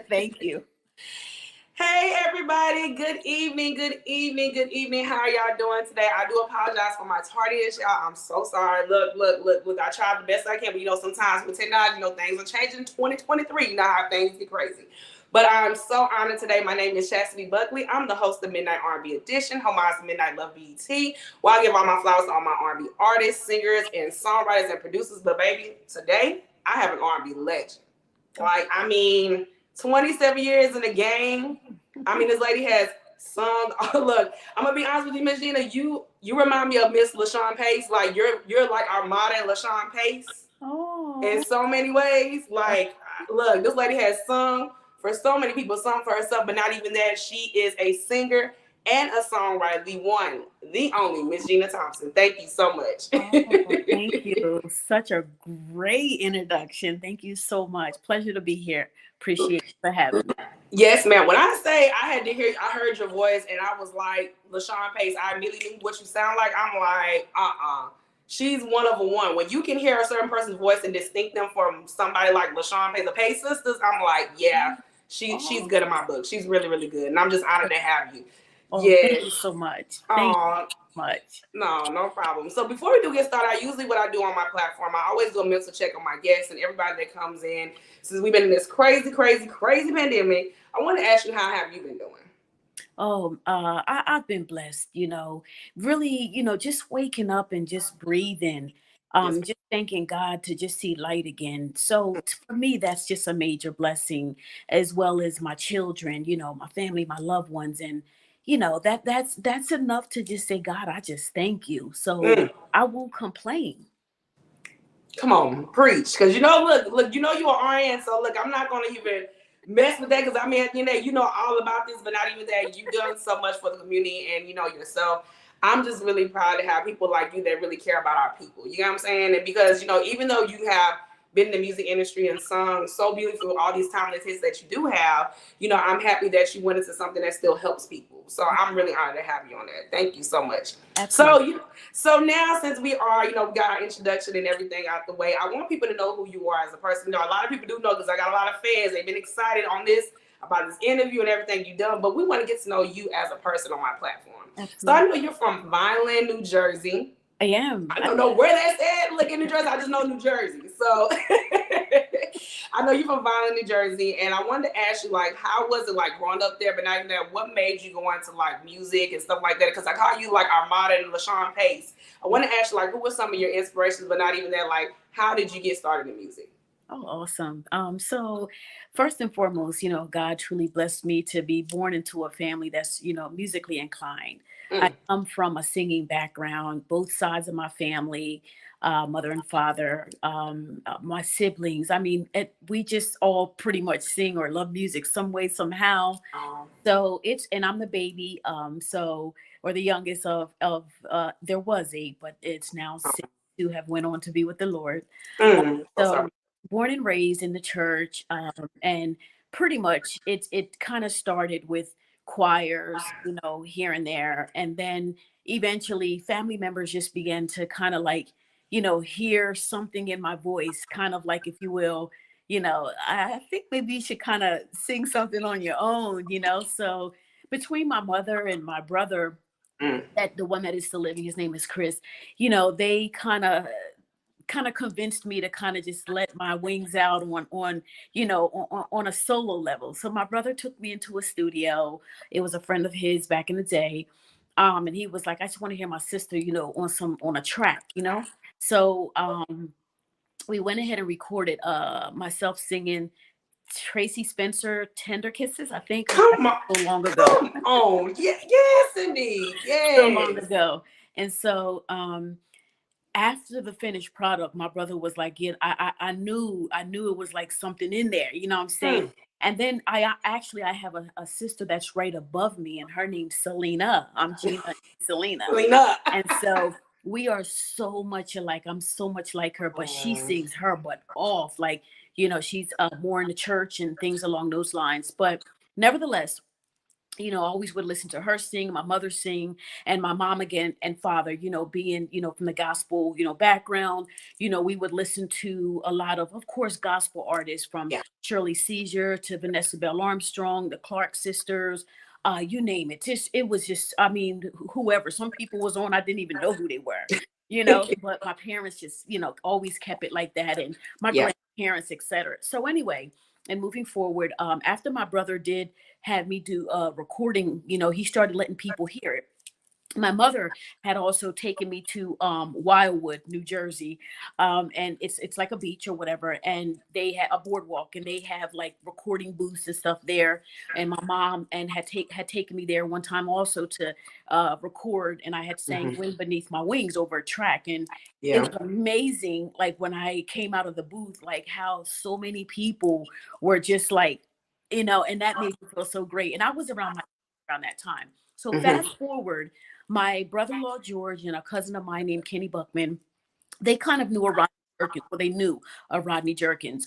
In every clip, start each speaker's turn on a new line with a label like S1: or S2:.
S1: Thank you.
S2: Hey everybody, good evening, good evening, good evening. How are y'all doing today? I do apologize for my tardiness, y'all. I'm so sorry. Look. I tried the best I can, but sometimes with technology, things are changing in 2023. You know how things get crazy. But I'm so honored today. My name is Chastity Buckley. I'm the host of Midnight R&B Edition, homage to Midnight Love BET. Well, I give all my flowers to all my R&B artists, singers, and songwriters and producers. But baby, today I have an R&B legend. 27 years in the game. This lady has sung. Look, I'm gonna be honest with you, Miss Gina. You remind me of Miss LaShawn Pace. Like you're like our modern LaShawn Pace.
S1: Oh.
S2: In so many ways. Look, this lady has sung for so many people, sung for herself, but not even that. She is a singer and a songwriter. The one, the only, Miss Gina Thompson. Thank you so much.
S1: Thank you. Such a great introduction. Thank you so much. Pleasure to be here. Appreciate you for having me.
S2: Yes, ma'am. When I say I heard your voice and I was like, LaShawn Pace, I immediately knew what you sound like. I'm like, she's one of a one. When you can hear a certain person's voice and distinct them from somebody like LaShawn Pace, the Pace sisters, I'm like, yeah, she's good in my book. She's really, really good. And I'm just honored to have you.
S1: Thank you so much. Thank you so much.
S2: No problem. So before we do get started, what I do on my platform, I always do a mental check on my guests and everybody that comes in. Since we've been in this crazy pandemic, I want to ask you, how have you been doing?
S1: I've been blessed, really, just waking up and just breathing, just thanking God to just see light again. So for me, that's just a major blessing, as well as my children, my family, my loved ones. And, that's enough to just say, God, I just thank you. So I won't complain.
S2: Come on, preach. Because look, you are RN, so look, I'm not gonna even mess with that, because you know all about this, but not even that. You've done so much for the community and yourself. I'm just really proud to have people like you that really care about our people. You know what I'm saying? And because even though you have been in the music industry and sung so beautiful, all these timeless hits that you do have, I'm happy that you went into something that still helps people. So I'm really honored to have you on that. Thank you so much.
S1: Absolutely.
S2: So now, since we are, we got our introduction and everything out the way, I want people to know who you are as a person. A lot of people do know, because I got a lot of fans. They've been excited on this, about this interview and everything you've done, but we want to get to know you as a person on my platform. Absolutely. So I know you're from Vineland, New Jersey.
S1: I am.
S2: I don't know where that's at. Look, in New Jersey, I just know New Jersey. So I know you're from Vineland, New Jersey, and I wanted to ask you, how was it growing up there? But not even that, what made you go into music and stuff like that? Because I call you our modern LaShawn Pace. I want to ask you, who were some of your inspirations? But not even that, how did you get started in music?
S1: Oh, awesome. So first and foremost, God truly blessed me to be born into a family that's, musically inclined. I come from a singing background, both sides of my family, mother and father, my siblings. We just all pretty much sing or love music some way, somehow. So and I'm the baby, or the youngest of there was 8, but it's now 6 who have went on to be with the Lord. So born and raised in the church, and pretty much it kind of started with choirs, here and there, and then eventually family members just began to kind of hear something in my voice, kind of if you will, I think maybe you should kind of sing something on your own, so between my mother and my brother, that the one that is still living, his name is Chris, they kind of convinced me to kind of just let my wings out on a solo level. So my brother took me into a studio. It was a friend of his back in the day. And he was like, I just want to hear my sister, on a track, So we went ahead and recorded myself singing Tracy Spencer, Tender Kisses, I think.
S2: Come on.
S1: So long ago.
S2: Come on. Yes, indeed. Yes.
S1: So long ago. And so after the finished product, my brother was like, "Yeah, I knew it was something in there." You know what I'm saying? And then I have a sister that's right above me, and her name's Selena. I'm Gina, Selena. And so we are so much alike. I'm so much like her, but she sings her butt off. She's more in the church and things along those lines. But nevertheless, I always would listen to her sing, my mother sing, and my mom again and father, being, from the gospel, background, we would listen to a lot of course, gospel artists from
S2: Yeah.
S1: Shirley Caesar to Vanessa Bell Armstrong, the Clark sisters, you name it. It was just, I mean, whoever, some people was on, I didn't even know who they were, but my parents just, always kept it like that. And my
S2: Yeah.
S1: grandparents, etc. So anyway, and moving forward, after my brother did had me do a recording, he started letting people hear it. My mother had also taken me to Wildwood, New Jersey, and it's like a beach or whatever, and they had a boardwalk, and they have like recording booths and stuff there. And my mom and had taken me there one time also to record, and I had sang "Wind Beneath My Wings" over a track, and it
S2: Yeah.
S1: was amazing. Like when I came out of the booth, like how so many people were just like, and that made me feel so great. And I was around that time. So fast forward, my brother-in-law George and a cousin of mine named Kenny Buckman, they kind of knew a Rodney Jerkins, well, they knew a Rodney Jerkins.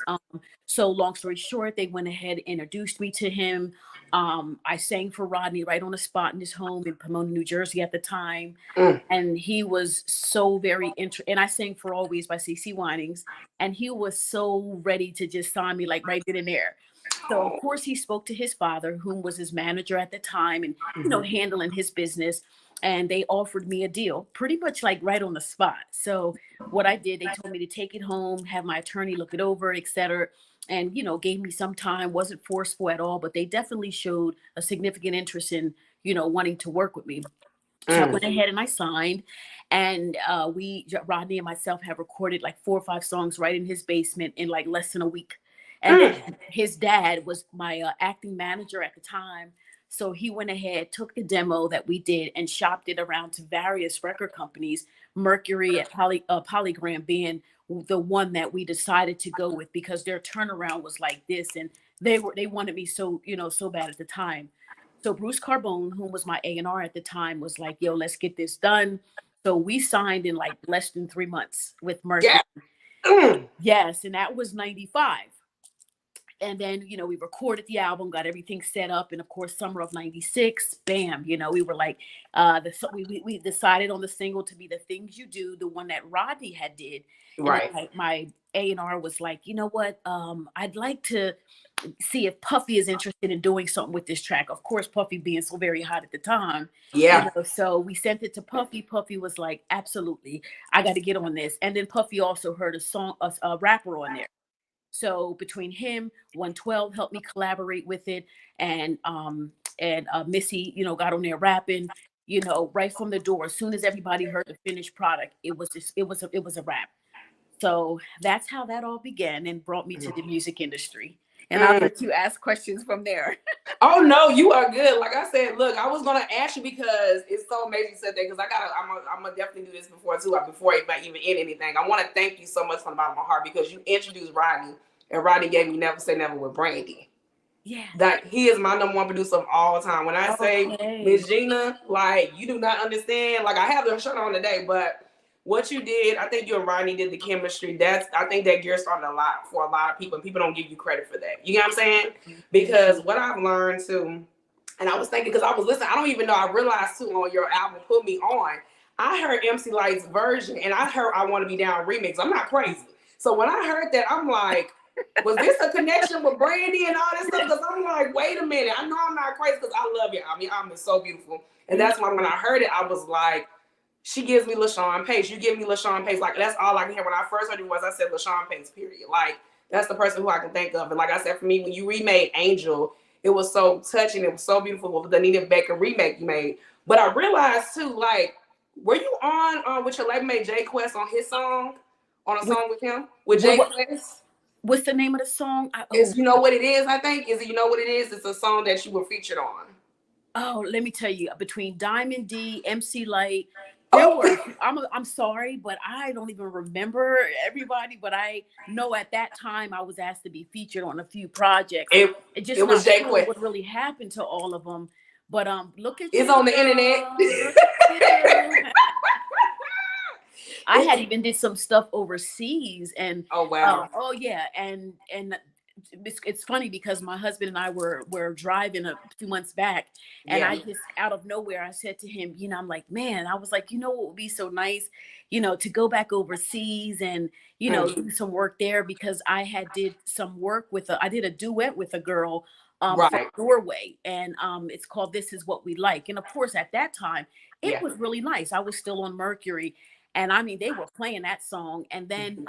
S1: So long story short, they went ahead and introduced me to him. I sang for Rodney right on the spot in his home in Pomona, New Jersey at the time.
S2: Mm.
S1: And he was so very and I sang for Always by CeCe Winings, and he was so ready to just sign me like right then and there. So of course he spoke to his father, whom was his manager at the time, and handling his business. And they offered me a deal pretty much like right on the spot. So what I did, they told me to take it home, have my attorney look it over, etc. And gave me some time, wasn't forceful at all, but they definitely showed a significant interest in, wanting to work with me. So I went ahead and I signed, and Rodney and myself have recorded like 4 or 5 songs right in his basement in like less than a week. And then his dad was my acting manager at the time. So he went ahead, took the demo that we did and shopped it around to various record companies, Mercury at Polygram being the one that we decided to go with because their turnaround was like this. And they wanted me so, so bad at the time. So Bruce Carbone, who was my A&R at the time, was like, yo, let's get this done. So we signed in like less than 3 months with Mercury.
S2: Yeah.
S1: Yes, and that was 95. And then, we recorded the album, got everything set up. And of course, summer of 96, bam, we were like, we decided on the single to be The Things You Do, the one that Rodney had did.
S2: Right.
S1: And my A&R was like, you know what? I'd like to see if Puffy is interested in doing something with this track. Of course, Puffy being so very hot at the time.
S2: Yeah.
S1: So we sent it to Puffy. Puffy was like, absolutely, I got to get on this. And then Puffy also heard a rapper on there. So between him, 112 helped me collaborate with it, and Missy, got on there rapping, right from the door. As soon as everybody heard the finished product, it was a wrap. So that's how that all began and brought me to the music industry. And I'll let you ask questions from there.
S2: Oh no, you are good. Like I said, look, I was gonna ask you because it's so amazing you said that because I'm gonna definitely do this before too. Before I even end anything, I want to thank you so much from the bottom of my heart because you introduced Rodney, and Rodney gave me Never Say Never with Brandy.
S1: Yeah,
S2: That he is my #1 producer of all time. When I say Miss Gina, like you do not understand. Like I have the shirt on today, but what you did, I think you and Rodney did the chemistry. I think that gear started a lot for a lot of people, and people don't give you credit for that. You know what I'm saying? Because what I've learned too, and I was thinking because I was listening, I don't even know. I realized too on your album, Put Me On. I heard MC Light's version, and I heard I Want to Be Down remix. I'm not crazy, so when I heard that, I'm like, was this a connection with Brandy and all this stuff? Because I'm like, wait a minute, I know I'm not crazy because I love you. I mean, I'm so beautiful, and that's why when I heard it, I was like. She gives me LaShawn Pace. You give me LaShawn Pace. Like, that's all I can hear. When I first heard it I said LaShawn Pace, period. Like, that's the person who I can think of. And like I said, for me, when you remade Angel, it was so touching. It was so beautiful with the Nita Baker remake you made. But I realized, too, like, were you on with your label mate Jay Quest on his song? On a song with him? With Jay Quest?
S1: What's the name of the song?
S2: Is You Know What It Is, I think? Is it You Know What It Is? It's a song that you were featured on.
S1: Oh, let me tell you, between Diamond D, MC Light, I'm sorry, but I don't even remember everybody. But I know at that time I was asked to be featured on a few projects. It was Jay Quest. What really happened to all of them? But look at
S2: it's on the internet.
S1: I had even did some stuff overseas, and
S2: oh wow,
S1: oh yeah, and it's funny because my husband and I were driving a few months back, and
S2: Yeah.
S1: I just out of nowhere I said to him, I'm like, man, I was like, what would be so nice, to go back overseas and do some work there, because I had did some work with I did a duet with a girl from
S2: Right.
S1: Norway, and it's called "This Is What We Like," and of course at that time it
S2: Yeah.
S1: was really nice. I was still on Mercury, and I mean they were playing that song, and then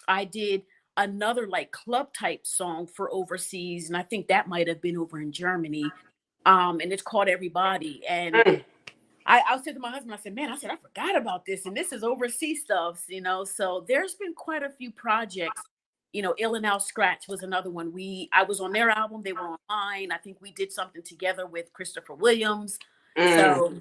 S1: I did another like club type song for overseas, and I think that might have been over in Germany, and it's called "Everybody." And
S2: Mm.
S1: I said to my husband, I said, man, I forgot about this, and this is overseas stuff, so there's been quite a few projects. Ill and Out Scratch was another one. I was on their album, they were on mine. I think we did something together with Christopher Williams. So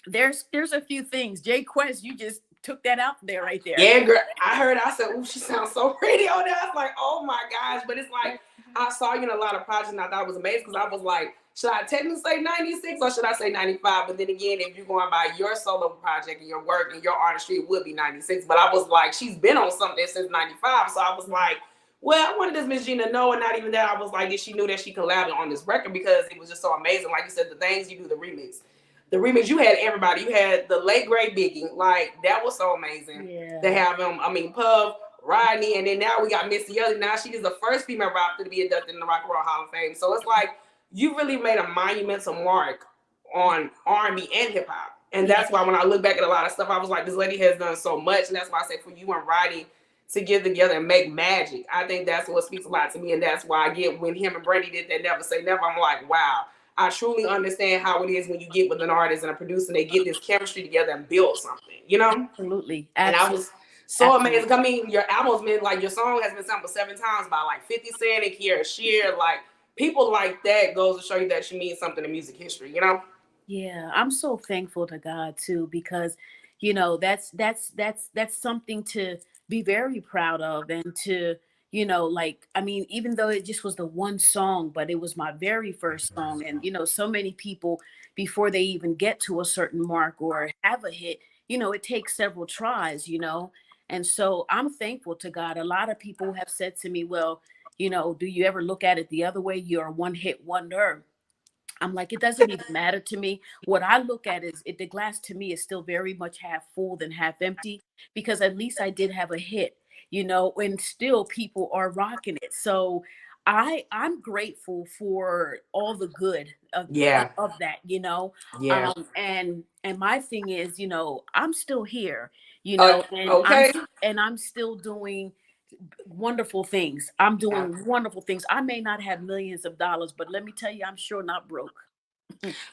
S1: there's a few things. Jay Quest, you just took that out there right there.
S2: Yeah, girl. I said, oh, she sounds so pretty on there. I was like, oh my gosh. But it's like, I saw you in a lot of projects and I thought it was amazing, because I was like, should I technically say 96 or should I say 95? But then again, if you're going by your solo project and your work and your artistry, it would be 96. But I was like, she's been on something since 95. So I was like, well, I wanted this Miss Gina know, and not even that. I was like, did she knew that she collabed on this record, because it was just so amazing. Like you said, the things you do, the remix. The remix, you had everybody. You had the late great Biggie. Like, that was so amazing.
S1: Yeah.
S2: To have him, Puff, Rodney, and then now we got Missy Elliott. Now she is the first female rapper to be inducted in the Rock and Roll Hall of Fame. So it's like, you really made a monumental mark on R&B and hip hop. And that's why when I look back at a lot of stuff, I was like, this lady has done so much. And that's why I say for you and Rodney to get together and make magic, I think that's what speaks a lot to me. And that's why I get when him and Brandy did that Never Say Never, I'm like, wow. I truly understand how it is when you get with an artist and a producer and they get this chemistry together and build something,
S1: Absolutely.
S2: And I was so amazing. I mean, your album's been like, your song has been sampled 7 times by like 50 Cent and 𝐿𝐢𝐴. Like, people like that goes to show you that she means something in music history,
S1: Yeah, I'm so thankful to God too, because that's something to be very proud of, and to even though it just was the one song, but it was my very first song, and so many people, before they even get to a certain mark or have a hit, it takes several tries, and so I'm thankful to God. A lot of people have said to me, well, do you ever look at it the other way? You're a one hit wonder. I'm like, it doesn't even matter to me. What I look at is the glass to me is still very much half full than half empty, because at least I did have a hit, and still people are rocking it. So I'm grateful for all the good of that,
S2: Yeah.
S1: And my thing is, I'm still here, and
S2: Okay.
S1: I'm still doing wonderful things. I'm doing wonderful things. I may not have millions of dollars, but let me tell you, I'm sure not broke.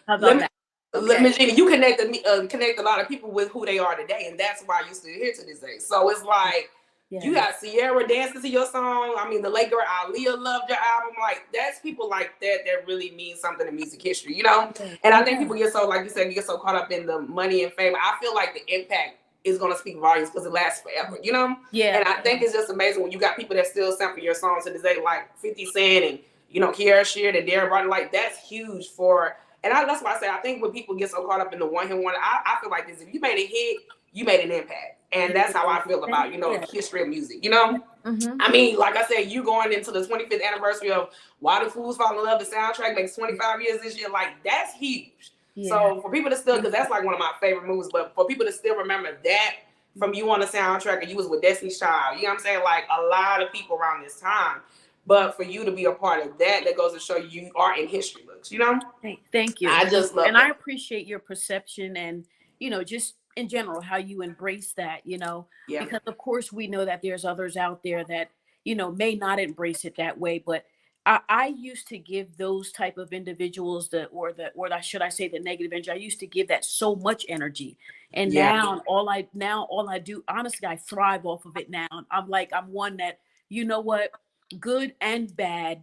S1: How about that?
S2: Okay. Gina, you connect a lot of people with who they are today, and that's why you're still here to this day. So it's like, you got Sierra dancing to your song. I mean, the late girl 𝐈𝐲 loved your album. Like, that's people like that really mean something in music history, And I think people get so, like you said, you get so caught up in the money and fame. I feel like the impact is going to speak volumes because it lasts forever,
S1: Yeah.
S2: And I think it's just amazing when you got people that still sample your songs to this day, like 50 Cent and, 𝐿𝐢𝐴 and Darren Barton. Like, that's huge for, and that's why I say, I think when people get so caught up in the one hit wonder, I feel like this: if you made a hit, you made an impact. And that's how I feel about, the history of music, I mean, like I said, you going into the 25th anniversary of Why Do Fools Fall in Love, the soundtrack makes 25 years this year. Like, that's huge. Yeah. So for people to still, because that's like one of my favorite movies, but for people to still remember that from you on the soundtrack, and you was with Destiny's Child, you know what I'm saying? Like, a lot of people around this time. But for you to be a part of that, that goes to show you are in history books,
S1: Thank you.
S2: I just love
S1: and
S2: that.
S1: I appreciate your perception and, just in general, how you embrace that, because of course we know that there's others out there that, may not embrace it that way. But I used to give those type of individuals should I say the negative energy. I used to give that so much energy. And now all I do, honestly, I thrive off of it now. I'm one that, what, good and bad,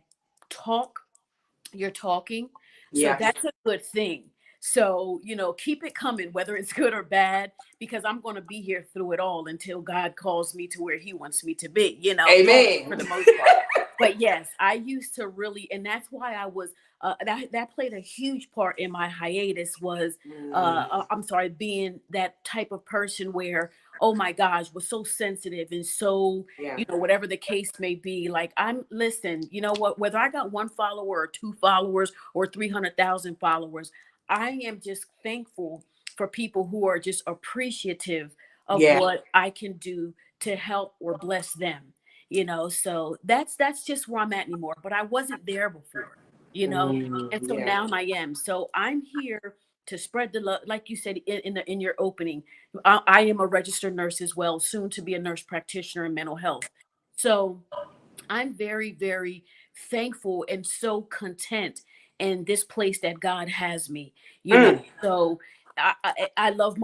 S1: you're talking. So that's a good thing. So, keep it coming, whether it's good or bad, because I'm going to be here through it all until God calls me to where he wants me to be,
S2: Amen.
S1: for the most part. But yes, I used to really, and that's why I was, that played a huge part in my hiatus was, I'm sorry, being that type of person where, oh my gosh, was so sensitive and so, whatever the case may be. Like, listen, you know what, whether I got one follower or two followers or 300,000 followers, I am just thankful for people who are just appreciative of what I can do to help or bless them. So that's just where I'm at anymore. But I wasn't there before, and so now I am. So I'm here to spread the love, like you said in your opening. I am a registered nurse as well, soon to be a nurse practitioner in mental health. So I'm very, very thankful and so content in this place that God has me. So I love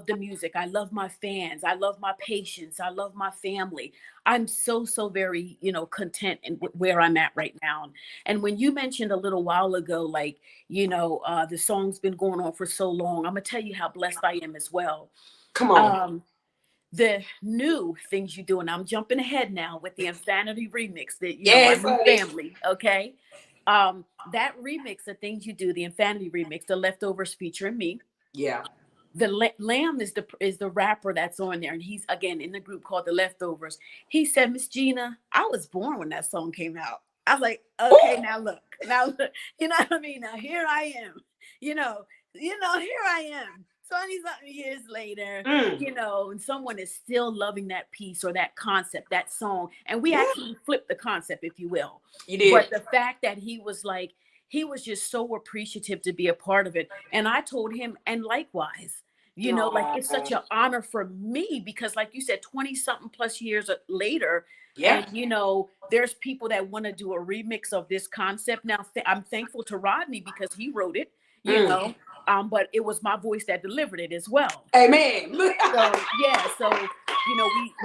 S1: the music. I love my fans. I love my patients. I love my family. I'm so very, content in where I'm at right now. And when you mentioned a little while ago, like, the song's been going on for so long, I'm gonna tell you how blessed I am as well.
S2: Come on.
S1: The new things you do, and I'm jumping ahead now with the Insanity remix that my new family, okay? That remix, the things you do, the Insanity remix, the Leftovers featuring me.
S2: Yeah.
S1: The Lamb is the rapper that's on there, and he's again in the group called the Leftovers. He said, Miss Gina, I was born when that song came out. I was like, okay, now look, you know what I mean? Now here I am, here I am. 20-something years later, and someone is still loving that piece or that concept, that song. And we actually flipped the concept, if you will.
S2: You did.
S1: But the fact that he was just so appreciative to be a part of it. And I told him, and likewise, like it's such an honor for me because like you said, 20-something plus years later, and there's people that want to do a remix of this concept. Now, I'm thankful to Rodney because he wrote it, but it was my voice that delivered it as well.
S2: Amen.
S1: So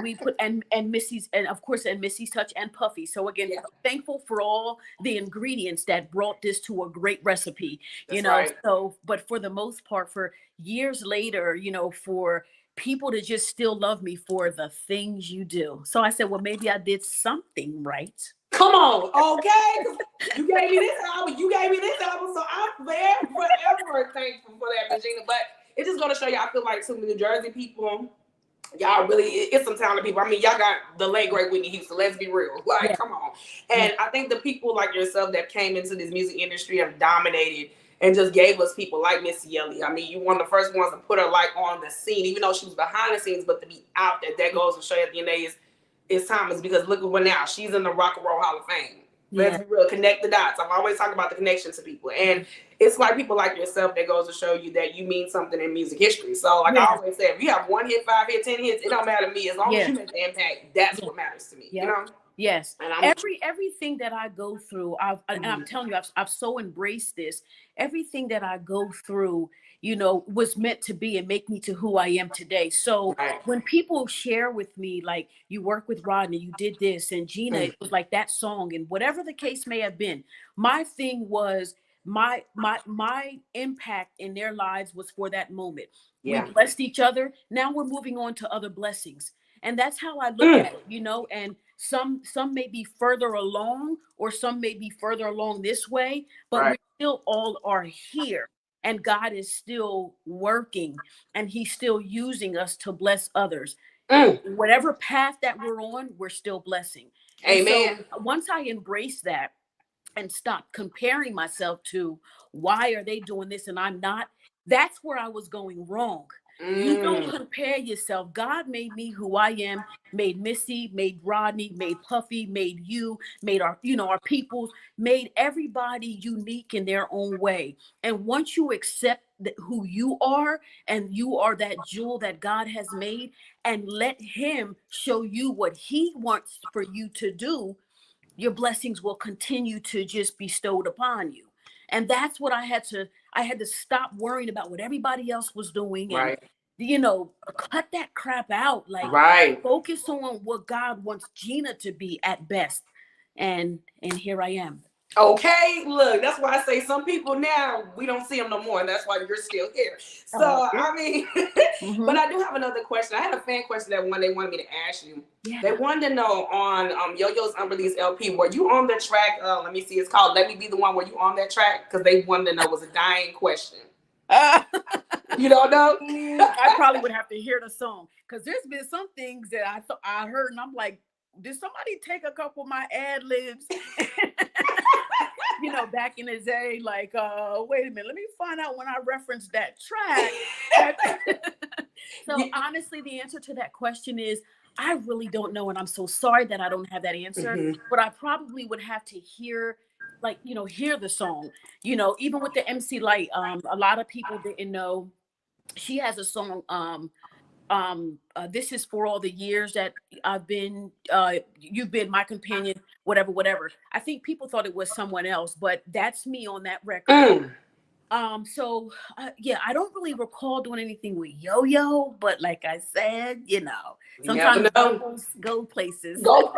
S1: we put and Missy's, and of course, and Missy's Touch and Puffy. So again, thankful for all the ingredients that brought this to a great recipe.
S2: Right.
S1: So but for the most part, for years later, for people to just still love me for the things you do. So I said, well, maybe I did something right.
S2: Come on, okay? You gave me this album, so I'm forever thankful for that, Regina. But it's just gonna show you, I feel like some New Jersey people, y'all really, it's some talented people. I mean, y'all got the late great Whitney Houston. Let's be real. Like, come on. And I think the people like yourself that came into this music industry have dominated and just gave us people like Missy Elliott. I mean, you one of the first ones to put her like on the scene, even though she was behind the scenes, but to be out there, that goes to show you at the end of the day it's timeless because look at what now she's in the Rock and Roll Hall of Fame. Let's be real, connect the dots. I'm always talking about the connection to people, and it's like people like yourself that goes to show you that you mean something in music history. So, like I always say, if you have 1 hit, 5 hit, 10 hits, it don't matter to me as long as you make the impact. That's what matters to me. You know.
S1: Yes. And everything that I go through, and I'm telling you, I've so embraced this. Everything that I go through, was meant to be and make me to who I am today. So when people share with me, like you work with Rodney, you did this, and Gina, it was like that song, and whatever the case may have been, my thing was my impact in their lives was for that moment. We blessed each other. Now we're moving on to other blessings. And that's how I look at it, and some may be further along or some may be further along this way, but we still all are here. And God is still working and he's still using us to bless others. Whatever path that we're on, we're still blessing.
S2: Amen.
S1: So once I embrace that and stop comparing myself to why are they doing this and I'm not, that's where I was going wrong. You don't compare yourself. God made me who I am, made Missy, made Rodney, made Puffy, made you, made our peoples, made everybody unique in their own way. And once you accept who you are and you are that jewel that God has made and let him show you what he wants for you to do, your blessings will continue to just be bestowed upon you. And that's what I had to stop worrying about what everybody else was doing and cut that crap out. Like focus on what God wants Gina to be at best. And here I am.
S2: Okay, look, that's why I say some people now we don't see them no more, and that's why you're still here. So
S1: Yeah.
S2: I mean, but I do have another question. I had a fan question that they wanted me to ask you.
S1: Yeah.
S2: They wanted to know on Yo-Yo's unreleased LP, were you on the track? Let me see, it's called "Let Me Be the One." Were you on that track? Because they wanted to know, was a dying question. You don't know?
S1: I probably would have to hear the song, because there's been some things that I heard and I'm like, did somebody take a couple of my ad libs? You know, back in the day, like, wait a minute, let me find out when I referenced that track. So honestly, the answer to that question is, I really don't know. And I'm so sorry that I don't have that answer, but I probably would have to hear, like, you know, hear the song, you know, even with the MC Light. A lot of people didn't know she has a song, this is for all the years that I've been, you've been my companion, whatever. I think people thought it was someone else, but that's me on that record. So yeah, I don't really recall doing anything with Yo-Yo, but like I said, you know, sometimes go places.
S2: But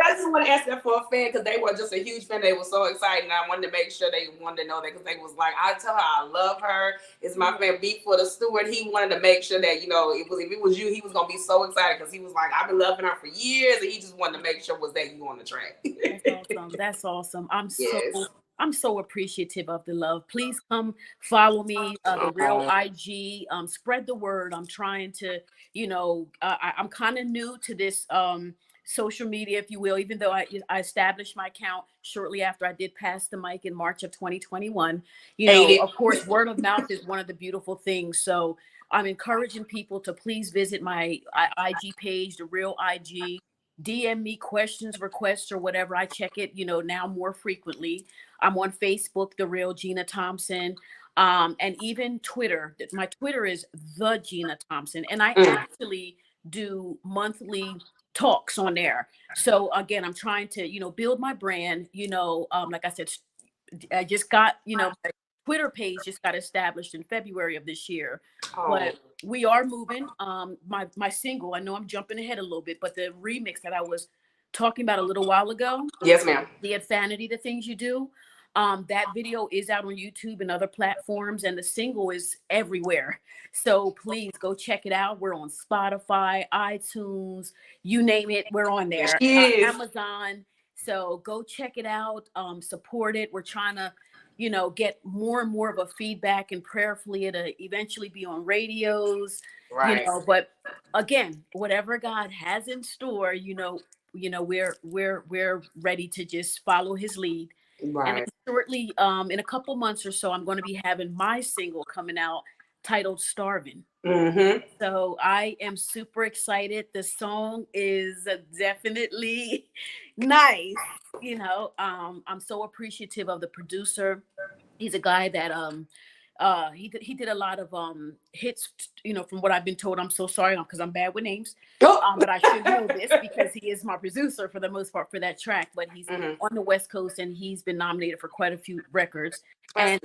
S2: I just want to ask that for a fan, because they were just a huge fan. They were so excited, and I wanted to make sure they wanted to know that, because they was like, I tell her I love her. It's my fan Beat for the Steward. He wanted to make sure that, you know, if it was you, he was gonna be so excited, because he was like, I've been loving her for years, and he just wanted to make sure was that you on the track.
S1: That's awesome. That's awesome. I'm so appreciative of the love. Please come follow me, the Real IG. Spread the word. I'm trying to, you know, I'm kind of new to this social media, if you will, even though I established my account shortly after I did pass the mic in March of 2021. You know, of course, word of mouth is one of the beautiful things. So I'm encouraging people to please visit my IG page, the Real IG. DM me questions, requests, or whatever. I check it, you know, now more frequently. I'm on Facebook, The Real Gina Thompson, and even Twitter. My Twitter is The Gina Thompson, and I actually do monthly talks on there. So again, I'm trying to, you know, build my brand. You know, like I said, I just got, you know, my Twitter page just got established in February of this year, but we are moving. My single, I know I'm jumping ahead a little bit, but the remix that I was talking about a little while ago,
S2: yes, ma'am,
S1: the Insanity, the Things You Do, that video is out on YouTube and other platforms, and the single is everywhere. So please go check it out. We're on Spotify, iTunes, you name it, we're on there. Amazon. So go check it out, support it. We're trying to, you know, get more and more of a feedback, and prayerfully it'll eventually be on radios, you know. But again, whatever God has in store, you know, we're ready to just follow his lead. And shortly, in a couple months or so, I'm going to be having my single coming out titled Starving. So I am super excited. The song is definitely nice. You know, I'm so appreciative of the producer. He's a guy that he did a lot of hits, you know, from what I've been told. I'm so sorry because I'm bad with names, but I should know this because he is my producer for the most part for that track. But he's on the West Coast, and he's been nominated for quite a few records. And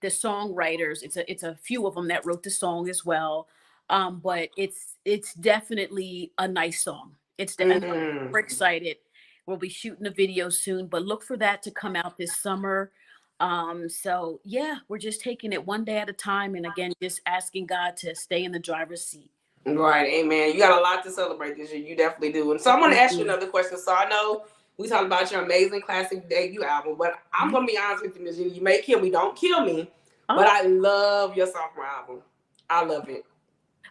S1: the songwriters, it's a few of them that wrote the song as well. But it's definitely a nice song. We're excited. We'll be shooting a video soon, but look for that to come out this summer. So yeah, we're just taking it one day at a time, and again, just asking God to stay in the driver's seat.
S2: Right, amen. You got a lot to celebrate this year. You definitely do. And so I'm going to ask you another question. So I know we talked about your amazing classic debut album, but I'm going to be honest with you, Ms. Gina. You may kill me, don't kill me, but I love your sophomore album. I love it.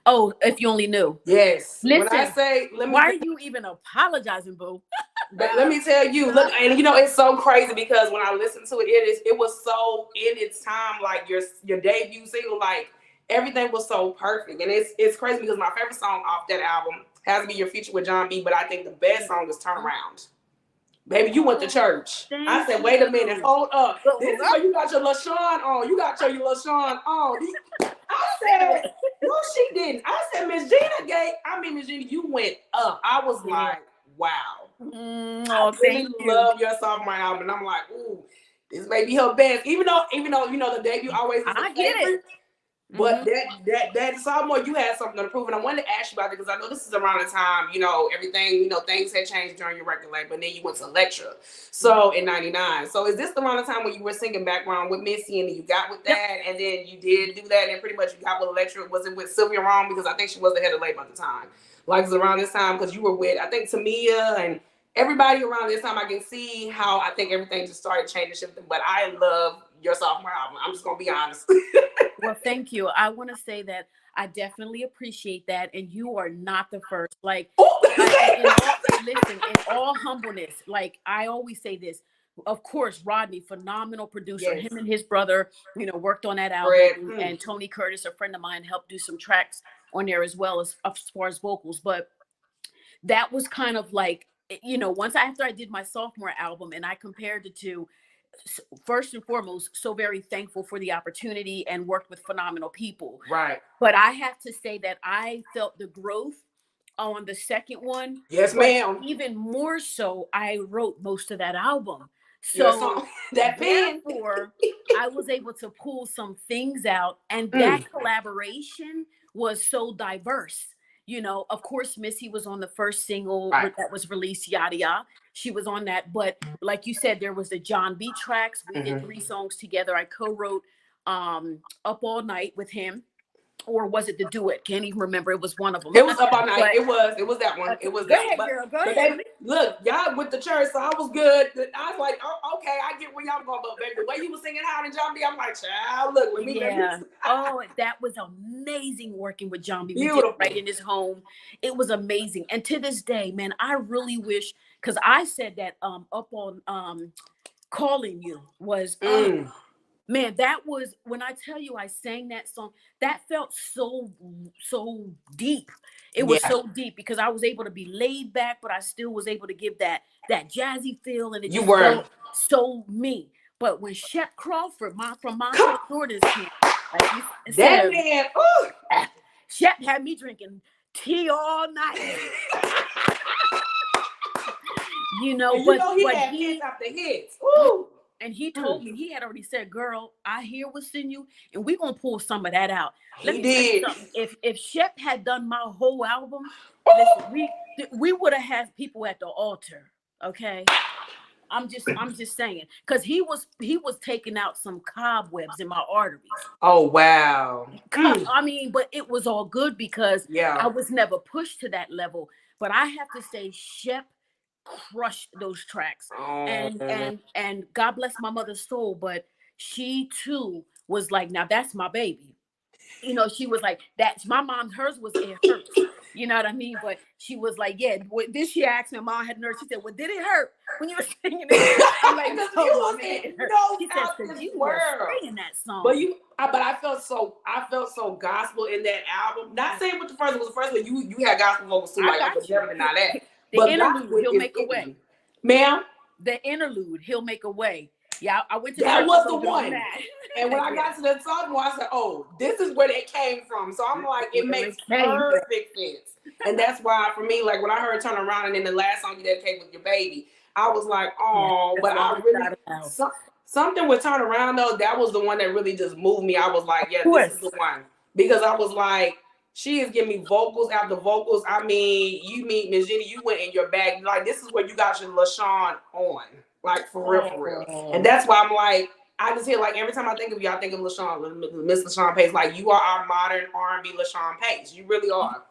S1: Oh, if you only knew.
S2: Yes.
S1: Listen,
S2: when I say,
S1: why are you even apologizing, boo?
S2: But let me tell you, look, and you know, it's so crazy because when I listened to it, it was so in its time, like your debut single, like everything was so perfect. And it's crazy because my favorite song off that album has to be Your Future with John B, but I think the best song is Turn Around. Baby, you went to church. I said, wait a minute, hold up. This is where you got your LaShawn on. You got your LaShawn on. I said, no, she didn't. I said, Miss Gina, you went up. I was like, wow. I really love your sophomore album. And I'm like, ooh, this may be her best. Even though you know the debut always is the favorite. But that sophomore, you had something to prove, and I wanted to ask you about it because I know this is around the time, everything, things had changed during your record label, and then you went to Electra, so in '99. So is this around the time when you were singing background with Missy, and then you got with that, and then you did do that, and pretty much you got with Electra? Was it with Sylvia Rome? Because I think she was the head of label at the time. Like, it's around this time because you were with, I think, Tamia and everybody around this time. I can see how I think everything just started changing, shifting. But I love your sophomore album. I'm just gonna be honest.
S1: Well, thank you. I want to say that I definitely appreciate that, and you are not the first. Like, listen, in all humbleness, like I always say this. Of course, Rodney, phenomenal producer.
S2: Yes.
S1: Him and his brother, worked on that album, and Tony Curtis, a friend of mine, helped do some tracks on there as well as far as vocals. But that was kind of like, once after I did my sophomore album, and I compared the two. First and foremost, so very thankful for the opportunity and worked with phenomenal people.
S2: Right.
S1: But I have to say that I felt the growth on the second one.
S2: Yes, ma'am.
S1: Even more so, I wrote most of that album. So therefore, I was able to pull some things out, and that collaboration was so diverse. Of course, Missy was on the first single that was released, 𝐤𝐢𝐲𝐷. She was on that. But like you said, there was the John B tracks. We did 3 songs together. I co-wrote Up All Night with him. Or was it the Duet? Can't even remember. It was one of them.
S2: It was Up All Night. It was that one. It was
S1: go
S2: that
S1: ahead,
S2: one.
S1: Girl, go ahead.
S2: Look, y'all with the church, so I was good. I was like, oh, okay, I get where y'all going, but baby, the way you was singing Howard and John B, I'm like, child, look, let me.
S1: Oh, that was amazing working with John B.
S2: Beautiful.
S1: We did right in his home. It was amazing. And to this day, man, I really wish, because I said that up on Calling You was man, that was, when I tell you I sang that song, that felt so deep. It was so deep because I was able to be laid back, but I still was able to give that jazzy feel, and it just felt so me. But when Shep Crawford, from Montrose, Jordan's camp, like you said,
S2: that man,
S1: Shep had me drinking tea all night.
S2: he had hits after hits. Ooh.
S1: And he told me, he had already said, girl, I hear what's in you, and we're going to pull some of that out. Let me tell you something. If Shep had done my whole album, listen, we would have had people at the altar, okay? I'm just saying. Because he was taking out some cobwebs in my arteries.
S2: Oh, wow.
S1: I mean, but it was all good because I was never pushed to that level. But I have to say, Shep crushed those tracks, and God bless my mother's soul, but she too was like, now that's my baby. She was like, that's my mom. Hers was it hurt. You know what I mean? But she was like, yeah. This she asked me, mom had nerve. She said, well, did it hurt when you were singing it? I'm like, no, it hurt. She said, because you were singing that song.
S2: But I felt so gospel in that album. Not saying what the first one was. The first one you had gospel vocals too. Like I could never deny that.
S1: The interlude, He'll Make a Way.
S2: Ma'am?
S1: The interlude, He'll Make a Way. Yeah, I went to
S2: that was the one. And when I got to the sophomore, I said, oh, this is where they came from. So I'm like, it makes perfect sense. And that's why, for me, like when I heard Turn Around and then the last song you dedicated with your baby, I was like, oh, but I really, something with Turn Around though, that was the one that really just moved me. I was like, yeah, this is the one. Because I was like, she is giving me vocals after vocals. I mean, you meet Miss Gina, you went in your bag. Like, this is where you got your LaShawn on. Like, for real. And that's why I'm like, I just hear, like, every time I think of you, I think of LaShawn, Miss LaShawn Pace. Like, you are our modern R&B LaShawn Pace. You really are.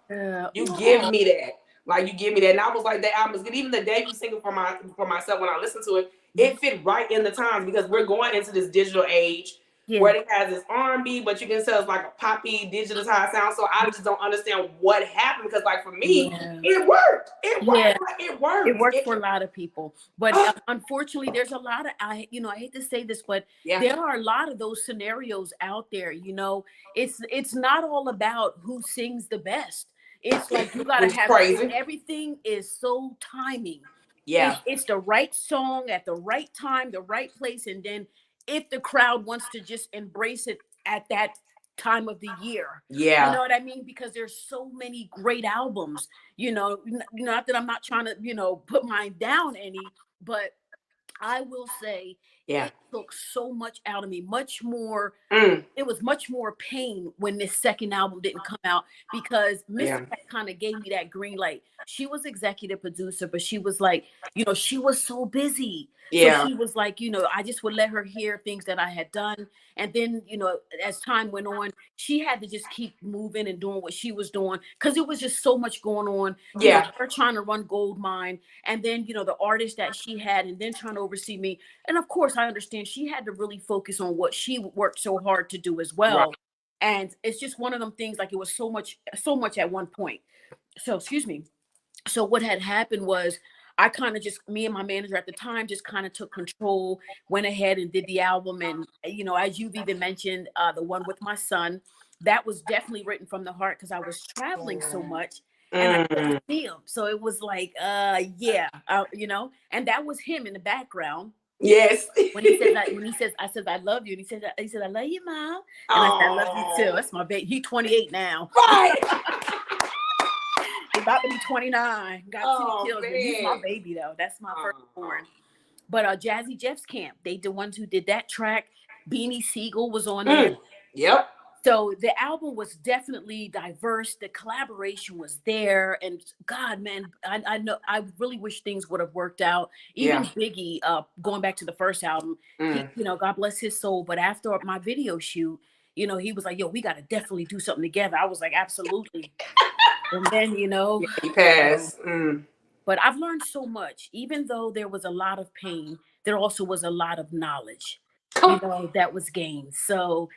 S2: You give me that. Like, you give me that. And I was like, that album is good. Even the debut single for myself, when I listened to it, it fit right in the times because we're going into this digital age. Where it has this R&B, but you can tell it's like a poppy, digitalized sound. So I just don't understand what happened because, like, for me, it worked. It worked. It worked.
S1: It worked for a lot of people, but unfortunately, there's a lot of I hate to say this, but there are a lot of those scenarios out there. It's not all about who sings the best. It's like you gotta have everything is so timing. It's the right song at the right time, the right place, and then if the crowd wants to just embrace it at that time of the year. You know what I mean? Because there's so many great albums, not that I'm not trying to, put mine down any, but I will say
S2: Yeah.
S1: it took so much out of me, much more.
S2: Mm.
S1: It was much more pain when this second album didn't come out, because Missy
S2: Yeah.
S1: kind of gave me that green light. She was executive producer, but she was like, she was so busy. So
S2: Yeah.
S1: she was like, I just would let her hear things that I had done. And then, as time went on, she had to just keep moving and doing what she was doing, because it was just so much going on.
S2: Yeah.
S1: Her trying to run Gold Mine, and then, the artist that she had, and then trying to oversee me. And of course, I understand she had to really focus on what she worked so hard to do as well.
S2: Right.
S1: And it's just one of them things, like it was so much at one point. So, excuse me. So what had happened was, I kind of just, me and my manager at the time just kind of took control, went ahead and did the album. And, as you've even mentioned, the one with my son, that was definitely written from the heart, because I was traveling so much and I couldn't see him. So it was like, yeah, and that was him in the background.
S2: Yes.
S1: When he says, I said, I love you. And he said, I love you, Mom. And I said, I love you too. That's my baby. He's 28 now.
S2: Right.
S1: He's about to be 29. Got 10 children. He's my baby though. That's my firstborn. But 𝐤𝐲𝐶 Camp, they the ones who did that track. Beanie Siegel was on there.
S2: Yep.
S1: So the album was definitely diverse. The collaboration was there, and God, man, I know, I really wish things would have worked out. Even Biggie, going back to the first album, he, God bless his soul. But after my video shoot, he was like, "Yo, we got to definitely do something together." I was like, "Absolutely." And then,
S2: he passed.
S1: But I've learned so much. Even though there was a lot of pain, there also was a lot of knowledge, that was gained. So.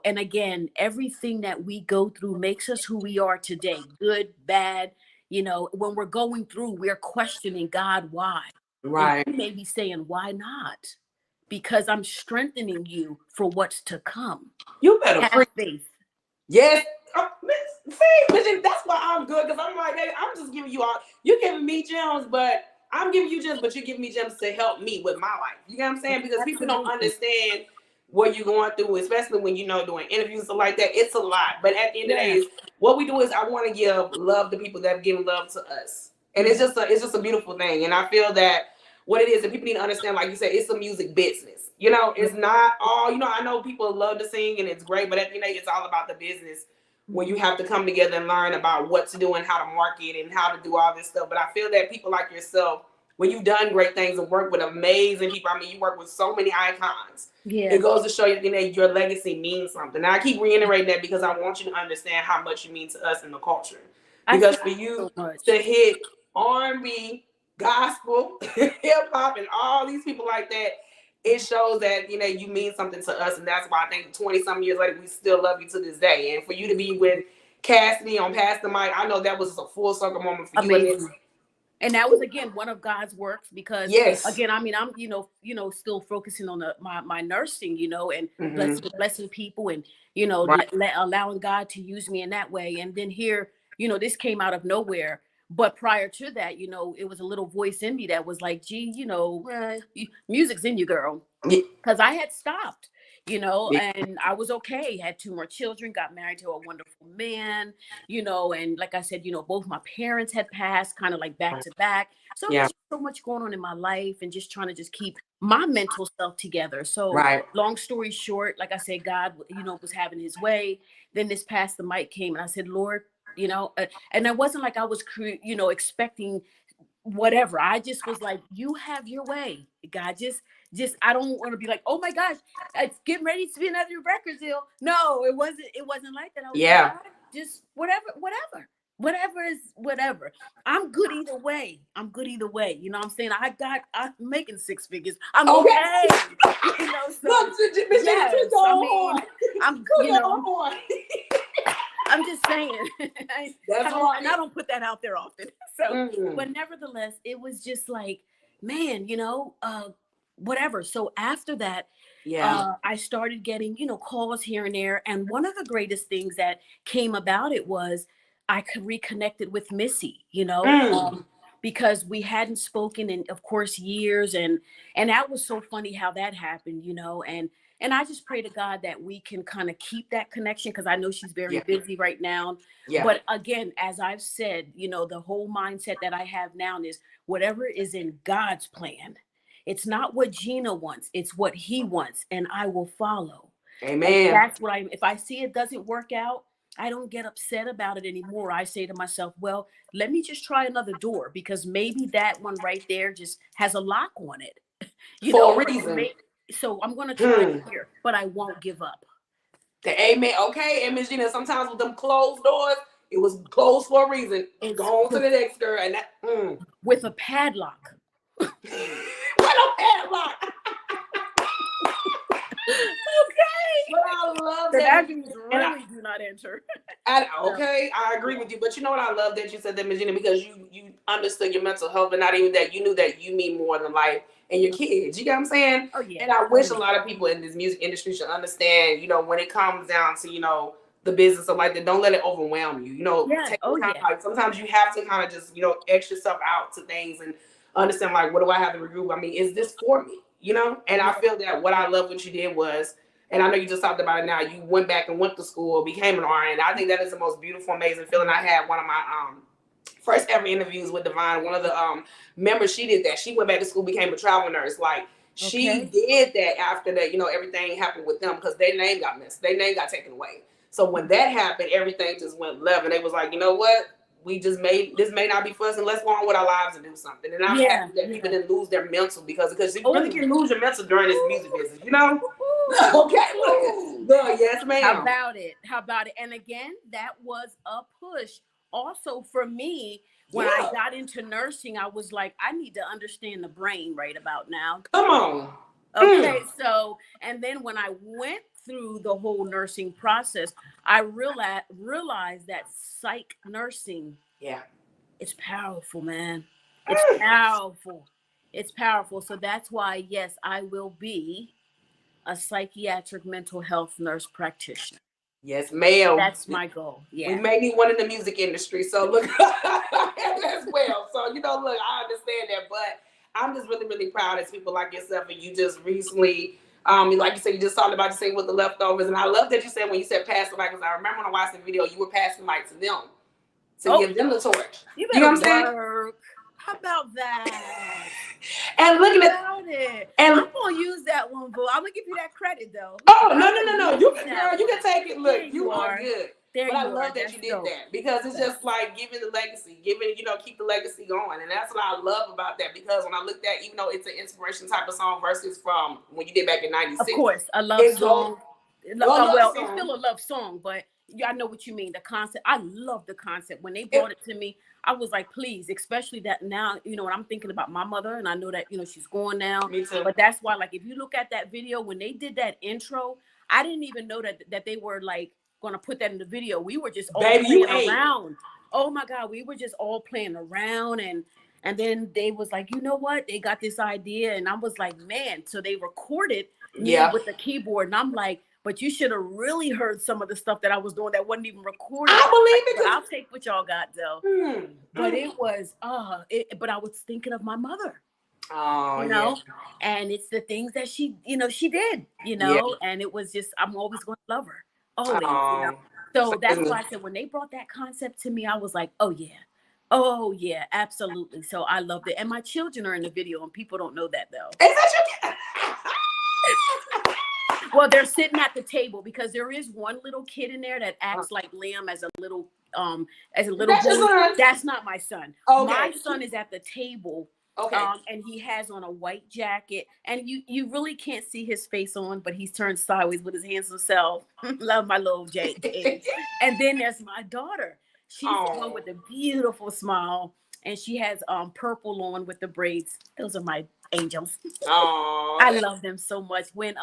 S1: And again, everything that we go through makes us who we are today, good, bad. When we're going through, we're questioning God, why?
S2: Right.
S1: And you may be saying, why not? Because I'm strengthening you for what's to come.
S2: You better
S1: have faith.
S2: Yes. See, that's why I'm good, because I'm like, hey, I'm just giving you all, you're giving me gems, but I'm giving you gems, but you're giving me gems to help me with my life. You get what I'm saying? Because people don't understand what you're going through, especially when doing interviews and stuff like that. It's a lot. But at the end of the day, what we do is I want to give love to people that have given love to us. And it's just a beautiful thing. And I feel that what it is, that people need to understand, like you said, it's a music business. It's not all, I know people love to sing and it's great, but at the end of the day, it's all about the business, when you have to come together and learn about what to do and how to market and how to do all this stuff. But I feel that people like yourself, when you've done great things and worked with amazing people, I mean, you work with so many icons. Yeah. It goes to show you that your legacy means something. And I keep reiterating that because I want you to understand how much you mean to us in the culture. Because for you to hit R&B, gospel, hip hop, and all these people like that, it shows that, you mean something to us. And that's why I think 20-some years later, we still love you to this day. And for you to be with Cassidy on Pass the Mic, I know that was a full circle moment for you.
S1: And that was, again, one of God's works, because again, I mean, I'm, still focusing on my nursing, and blessing people, and, allowing God to use me in that way. And then here, this came out of nowhere. But prior to that, it was a little voice in me that was like, gee, music's in you, girl. Because I had stopped. And I was okay. Had 2 more children, got married to a wonderful man, and like I said, both my parents had passed kind of like back to back. So there's so much going on in my life, and just trying to just keep my mental self together. So long story short, like I said, God, was having his way. Then this Pass the Mic came, and I said, Lord, and it wasn't like I was, expecting whatever. I just was like, you have your way, God. Just I don't want to be like, oh my gosh, it's getting ready to be another record deal. No, it wasn't like that. I was like, just whatever is whatever. I'm good either way. You know what I'm saying? I'm making 6 figures. I'm okay. So look, I'm just saying. And I don't put that out there often. So, but nevertheless, it was just like, man, whatever. So after that, I started getting, calls here and there. And one of the greatest things that came about it was I reconnected with Missy, because we hadn't spoken in, of course, years. And that was so funny how that happened, and I just pray to God that we can kind of keep that connection, because I know she's very busy right now. But again, as I've said, the whole mindset that I have now is whatever is in God's plan, It's not what Gina wants, it's what he wants, and I will follow. And
S2: Amen.
S1: that's what if I see it doesn't work out, I don't get upset about it anymore. I say to myself, well, let me just try another door, because maybe that one right there just has a lock on it.
S2: For a reason.
S1: So I'm going to try it here, but I won't give up.
S2: Amen. Okay, and Miss Gina, sometimes with them closed doors, it was closed for a reason. Go on to the next girl, and that
S1: with a padlock.
S2: With a padlock.
S1: Okay.
S2: But I love
S1: that means really do not enter.
S2: Okay, I agree with you. But you know what, I love that you said that, Miss Gina, because you understood your mental health, but not even that, you knew that you mean more than life and your kids. You get what I'm saying?
S1: Oh yeah.
S2: And I wish a lot of people in this music industry should understand, you know, when it comes down to, you know, the business of like that, don't let it overwhelm you. You know, take time. Like sometimes you have to kind of just, you know, X yourself out to things and understand, like, what do I have to regroup? I mean, is this for me? You know? And I feel that what I love what you did was, and I know you just talked about it now, you went back and went to school, became an RN. I think that is the most beautiful, amazing feeling. I had one of my first ever interviews with Divine. One of the members, she did that. She went back to school, became a travel nurse. Like, she did that after that, you know, everything happened with them because their name got missed. Their name got taken away. So when that happened, everything just went left. And they was like, you know what? We just this may not be for us, and let's go on with our lives and do something. And I'm happy that people didn't lose their mental because you really can lose your mental during this music business, you know? Okay, look, yes, ma'am.
S1: How about it? How about it? And again, that was a push. Also for me, when I got into nursing, I was like, I need to understand the brain right about now.
S2: Come on.
S1: Okay, so, and then when I went through the whole nursing process, I realized that psych nursing, it's powerful, man. It's powerful. It's powerful. So that's why, yes, I will be a psychiatric mental health nurse practitioner.
S2: Yes, ma'am.
S1: That's my goal. Yeah.
S2: We may need one in the music industry. So look, as well. So, you know, look, I understand that, but I'm just really, really proud of people like yourself. And you just recently, like you said, you just talked about the sing with the leftovers. And I love that you said, when you said pass the mic, because I remember when I watched the video, you were passing the mic to them to give them the torch.
S1: You know what I'm saying? How about that?
S2: And looking
S1: at it, and I'm gonna use that one, boo. I'm gonna give you that credit though.
S2: Oh no! You can take it. Look, you are good. But I love that you did that, because it's just like giving the legacy, keep the legacy going, and that's what I love about that. Because when I looked at, even though it's an inspiration type of song versus from when you did back in '96,
S1: of course, a love song. Well, it's still a love song, but I know what you mean. The concept, I love the concept. When they brought it to me, I was like, please, especially that now, you know, when I'm thinking about my mother, and I know that, you know, she's gone now.
S2: Me too.
S1: But that's why, like, if you look at that video, when they did that intro, I didn't even know that they were like going to put that in the video. We were just all playing around. Oh my God, we were just all playing around, and then they was like, you know what? They got this idea, and I was like, man. So they recorded with the keyboard, and I'm like, but you should have really heard some of the stuff that I was doing that wasn't even recorded.
S2: I believe it.
S1: I'll take what y'all got though. But it was, but I was thinking of my mother.
S2: Oh,
S1: you know, and it's the things that she did, and it was just, I'm always going to love her. Always, you know? So that's why I said, when they brought that concept to me, I was like, oh yeah, absolutely. So I loved it. And my children are in the video, and people don't know that though.
S2: Is that your kid?
S1: Well, they're sitting at the table, because there is one little kid in there that acts like Liam as a little boy. That's not my son. Okay. My son is at the table. Okay. And he has on a white jacket, and you really can't see his face on, but he's turned sideways with his handsome self. Love my little Jake. And then there's my daughter. She's the one with the beautiful smile, and she has purple on with the braids. Those are my angels. I love them so much. When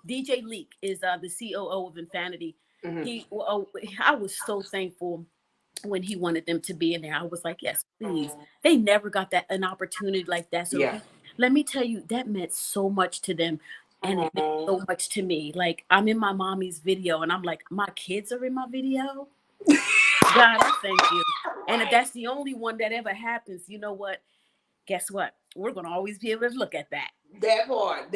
S1: DJ Leak is the COO of Infinity, I was so thankful when he wanted them to be in there. I was like, yes, please. They never got an opportunity like that. So let me tell you, that meant so much to them, and it meant so much to me. Like, I'm in my mommy's video, and I'm like, my kids are in my video. God, I thank you. And if that's the only one that ever happens, you know what? Guess what? We're going to always be able to look at that.
S2: That part,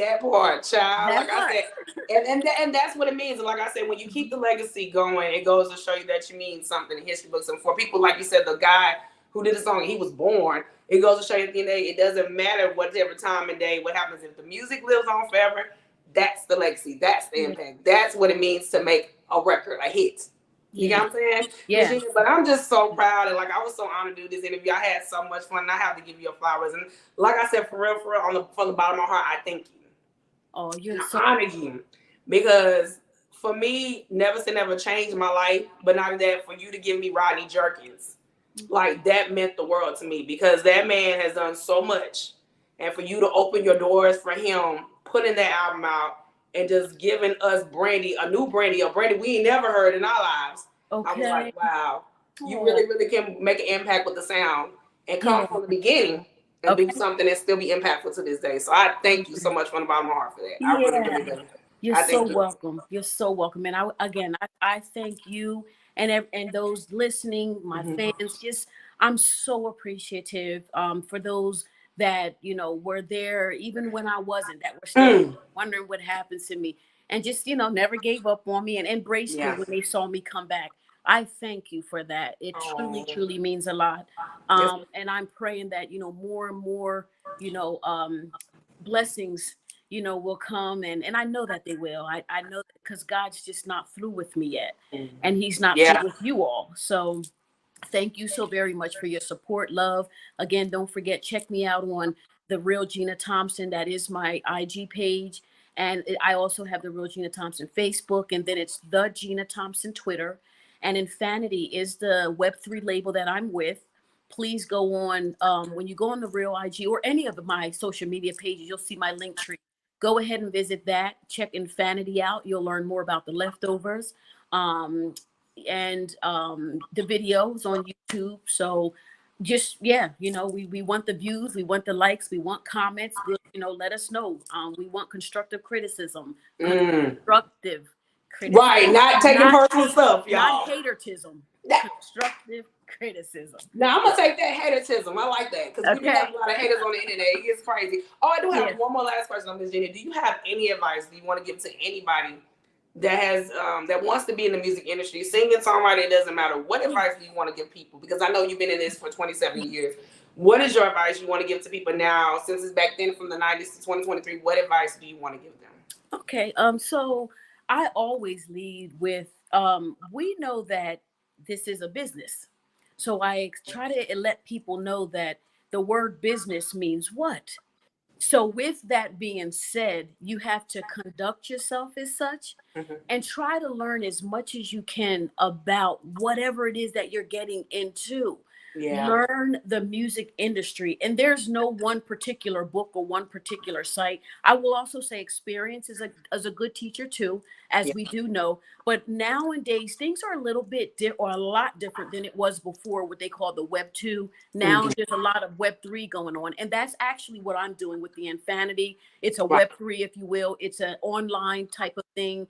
S2: child. I said, and that's what it means. And like I said, when you keep the legacy going, it goes to show you that you mean something in history books. And for people, like you said, the guy who did the song, he was born. it goes to show you at the end of the day, it doesn't matter whatever time of day, what happens. If the music lives on forever, that's the legacy, that's the impact. That's what it means to make a record a hit. You know what I'm saying?
S1: Yeah.
S2: Gina, but I'm just so proud, and like I was so honored to do this interview. I had so much fun, and I have to give you your flowers. And like I said, for real, from the bottom of my heart, I thank you.
S1: Oh, you're
S2: and
S1: so
S2: I honor you, because for me, never say never changed my life. But not only that, for you to give me Rodney Jerkins, like that meant the world to me, because that man has done so much, and for you to open your doors for him, putting that album out, and just giving us Brandy, a new Brandy, a Brandy we ain't never heard in our lives.
S1: okay.
S2: I was like, wow, you really, really can make an impact with the sound and come from the beginning and do something and still be impactful to this day. So I thank you so much from the bottom of my heart for that. I really, really do.
S1: You're so welcome. You're so welcome. And I thank you and those listening, my fans. Just, I'm so appreciative for those that, you know, were there even when I wasn't, that were still wondering what happens to me, and just, you know, never gave up on me and embraced me when they saw me come back. I thank you for that. It truly, truly means a lot. And I'm praying that, you know, more and more, you know, blessings, you know, will come, and I know that they will. I know that, because God's just not through with me yet, and he's not through with you all. So thank you so very much for your support, love. Again, don't forget, check me out on The Real Gina Thompson. That is my IG page. And I also have The Real Gina Thompson Facebook, and then it's The Gina Thompson Twitter. And Infinity is the Web3 label that I'm with. Please go on, when you go on The Real IG or any of my social media pages, you'll see my link tree. Go ahead and visit that. Check Infinity out. You'll learn more about the leftovers. And the videos on YouTube. So just, you know, we want the views, we want the likes, we want comments. You know, let us know. We want constructive criticism. Constructive criticism.
S2: Right, not taking personal stuff, y'all.
S1: Not hatertism. Constructive criticism.
S2: Now I'm gonna take that hatertism. I like that, because we do have a lot of haters on the internet. It gets crazy. Oh, I do have one more last question on Miss Gina. Do you have any advice that you want to give to anybody that has that wants to be in the music industry, singing, songwriting, it doesn't matter? What advice do you want to give people? Because I know you've been in this for 27 years. What is your advice you want to give to people now, since it's back then from the 90s to 2023? What advice do you want to give them?
S1: Okay, so I always lead with, we know that this is a business. So I try to let people know that the word business means what? So with that being said, you have to conduct yourself as such, and try to learn as much as you can about whatever it is that you're getting into. Learn the music industry, and there's no one particular book or one particular site. I will also say experience is a good teacher too, as we do know. But nowadays things are a little bit or a lot different than it was before, what they call the Web 2. Now there's a lot of Web 3 going on, and that's actually what I'm doing with the Infinity. It's a Web 3, if you will. It's an online type of thing.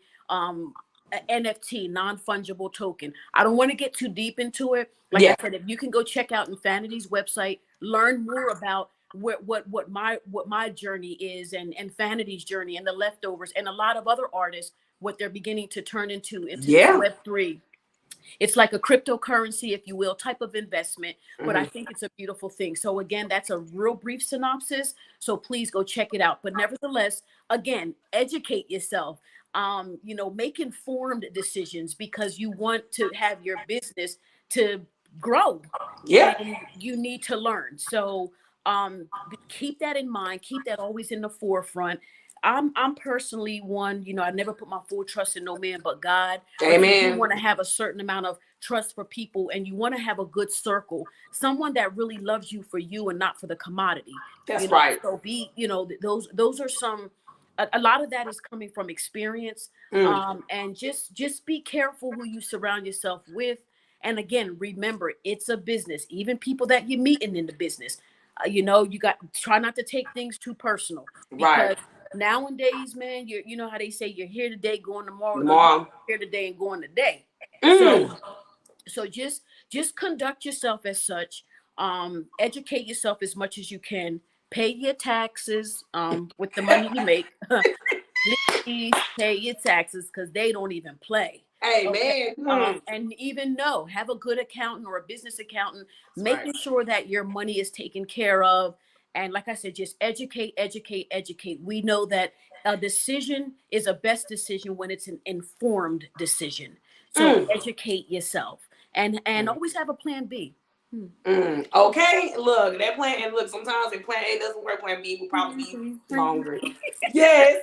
S1: NFT, non-fungible token. I don't want to get too deep into it. Like I said, if you can go check out Infinity's website, learn more about what my journey is, and Infinity's journey, and the leftovers, and a lot of other artists, what they're beginning to turn into Web3. It's like a cryptocurrency, if you will, type of investment, but I think it's a beautiful thing. So again, that's a real brief synopsis. So please go check it out. But nevertheless, again, educate yourself. You know, make informed decisions, because you want to have your business to grow. And you need to learn. So keep that in mind. Keep that always in the forefront. I'm personally one, you know, I never put my full trust in no man but God.
S2: Amen.
S1: You want to have a certain amount of trust for people, and you want to have a good circle, someone that really loves you for you and not for the commodity.
S2: That's
S1: right. So you know, those are some. A lot of that is coming from experience, and just be careful who you surround yourself with. And again, remember, it's a business. Even people that you're meeting in the business, you know, you got try not to take things too personal. Because nowadays, man, you know how they say you're here today, going tomorrow. Here today and going today. So just conduct yourself as such. Educate yourself as much as you can. Pay your taxes with the money you make. Please pay your taxes, because they don't even play.
S2: Amen.
S1: Okay. And even have a good accountant or a business accountant,
S2: That's
S1: making
S2: right.
S1: sure that your money is taken care of. And like I said, just educate, educate, educate. We know that a decision is a best decision when it's an informed decision. So
S2: Mm.
S1: educate yourself and
S2: Mm.
S1: always have a plan B.
S2: Okay, look, that plan, and look, sometimes if plan A doesn't work, plan B will probably be longer.
S1: Mhm.
S2: Yes.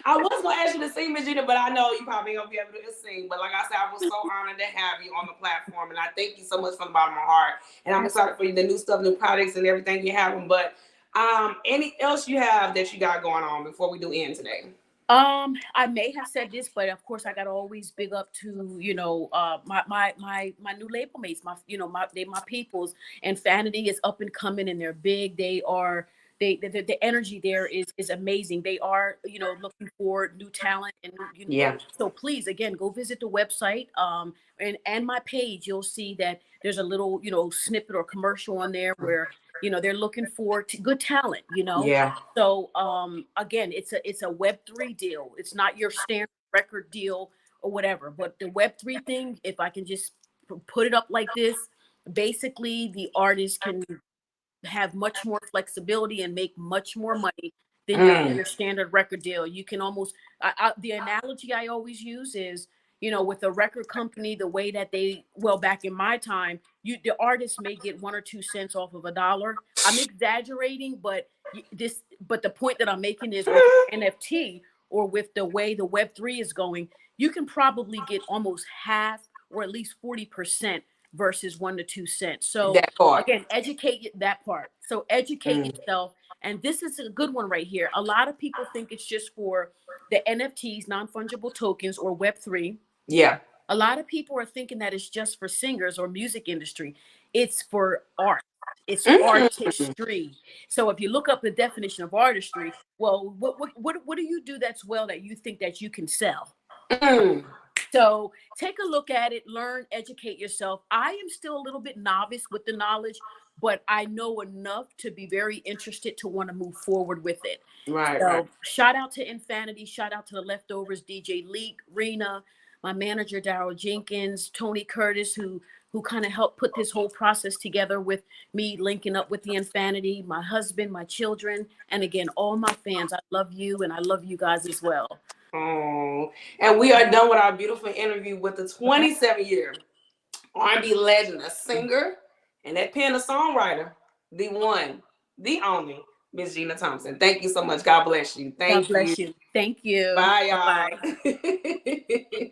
S2: I was gonna ask you to sing, Miss Gina, but I know you probably ain't gonna be able to sing. But like I said, I was so honored to have you on the platform, and I thank you so much from the bottom of my heart. And I'm excited for you, the new stuff, new products, and everything you're having. But any else you have that you got going on before we do end today?
S1: I may have said this, but of course I gotta always big up to, my new label mates, my peoples. Infinity is up and coming and they're big. They are the energy there is amazing. They are, looking for new talent and
S2: Yeah.
S1: so please again go visit the website and my page. You'll see that there's a little, snippet or commercial on there where they're looking for good talent.
S2: Yeah.
S1: So again, it's a Web3 deal. It's not your standard record deal or whatever. But the Web3 thing, if I can just put it up like this, basically the artist can have much more flexibility and make much more money than your standard record deal. You can almost the analogy I always use is, with a record company, the way that back in my time, the artist may get 1 or 2 cents off of a dollar. I'm exaggerating, but the point that I'm making is with NFT or with the way the Web3 is going, you can probably get almost half or at least 40% versus 1 to 2 cents. So
S2: That part.
S1: again, educate that part. So educate yourself. And this is a good one right here. A lot of people think it's just for the NFTs, non-fungible tokens, or Web3.
S2: Yeah.
S1: A lot of people are thinking that it's just for singers or music industry. It's for art. It's artistry. So if you look up the definition of artistry, well, what do you do that's that you think that you can sell? So take a look at it, learn, educate yourself. I am still a little bit novice with the knowledge, but I know enough to be very interested to want to move forward with it.
S2: Right.
S1: So
S2: Right.
S1: shout out to Infinity, shout out to the Leftovers, DJ Leak, Rena, my manager Daryl Jenkins, Tony Curtis, who kind of helped put this whole process together with me linking up with the Infinity, my husband, my children, and again, all my fans. I love you and I love you guys as well.
S2: Oh, and we are done with our beautiful interview with the 27-year R&B legend, a singer, and that pen, a songwriter, the one, the only, Miss Gina Thompson. Thank you so much. God bless you.
S1: God bless you. Thank you.
S2: Bye, y'all. Bye.